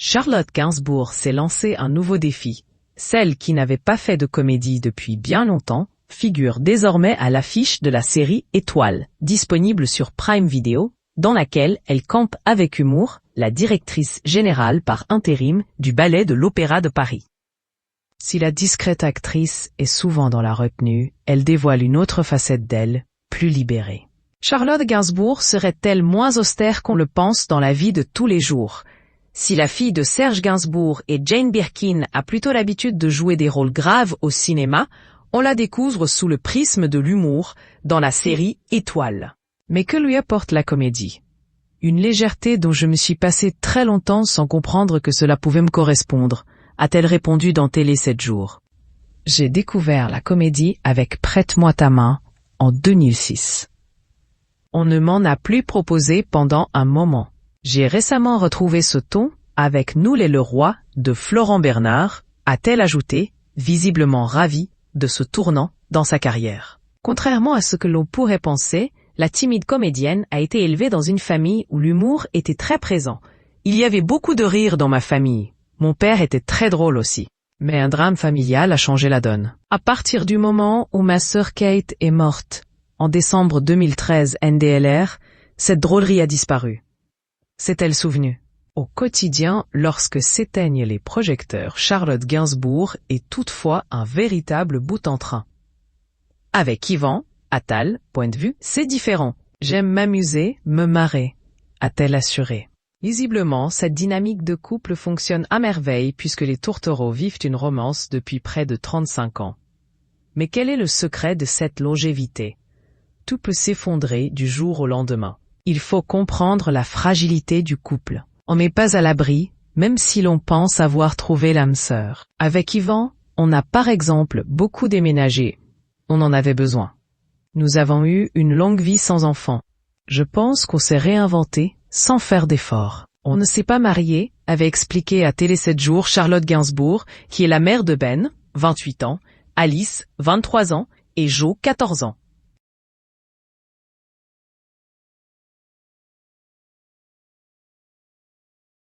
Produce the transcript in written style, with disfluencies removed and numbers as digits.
Charlotte Gainsbourg s'est lancé un nouveau défi. Celle qui n'avait pas fait de comédie depuis bien longtemps figure désormais à l'affiche de la série Étoile, disponible sur Prime Video, dans laquelle elle campe avec humour la directrice générale par intérim du Ballet de l'Opéra de Paris. Si la discrète actrice est souvent dans la retenue, elle dévoile une autre facette d'elle, plus libérée. Charlotte Gainsbourg serait-elle moins austère qu'on le pense dans la vie de tous les jours? Si la fille de Serge Gainsbourg et Jane Birkin a plutôt l'habitude de jouer des rôles graves au cinéma, on la découvre sous le prisme de l'humour dans la série Étoile. Mais que lui apporte la comédie? Une légèreté dont je me suis passé très longtemps sans comprendre que cela pouvait me correspondre, a-t-elle répondu dans Télé 7 jours. J'ai découvert la comédie avec Prête-moi ta main en 2006. On ne m'en a plus proposé pendant un moment. J'ai récemment retrouvé ce ton avec Nous les Leroy de Florent Bernard, a-t-elle ajouté, visiblement ravie de ce tournant dans sa carrière. Contrairement à ce que l'on pourrait penser, la timide comédienne a été élevée dans une famille où l'humour était très présent. Il y avait beaucoup de rire dans ma famille. Mon père était très drôle aussi. Mais un drame familial a changé la donne. À partir du moment où ma sœur Kate est morte, en décembre 2013 NDLR, cette drôlerie a disparu. S'est-elle souvenue? Au quotidien, lorsque s'éteignent les projecteurs, Charlotte Gainsbourg est toutefois un véritable bout en train. Avec Yvan Attal, point de vue, c'est différent. J'aime m'amuser, me marrer, a-t-elle assuré. Visiblement, cette dynamique de couple fonctionne à merveille puisque les tourtereaux vivent une romance depuis près de 35 ans. Mais quel est le secret de cette longévité? Tout peut s'effondrer du jour au lendemain. Il faut comprendre la fragilité du couple. On n'est pas à l'abri, même si l'on pense avoir trouvé l'âme sœur. Avec Yvan, on a par exemple beaucoup déménagé. On en avait besoin. Nous avons eu une longue vie sans enfants. Je pense qu'on s'est réinventé sans faire d'efforts. On ne s'est pas marié, avait expliqué à Télé 7 jours Charlotte Gainsbourg, qui est la mère de Ben, 28 ans, Alice, 23 ans, et Jo, 14 ans.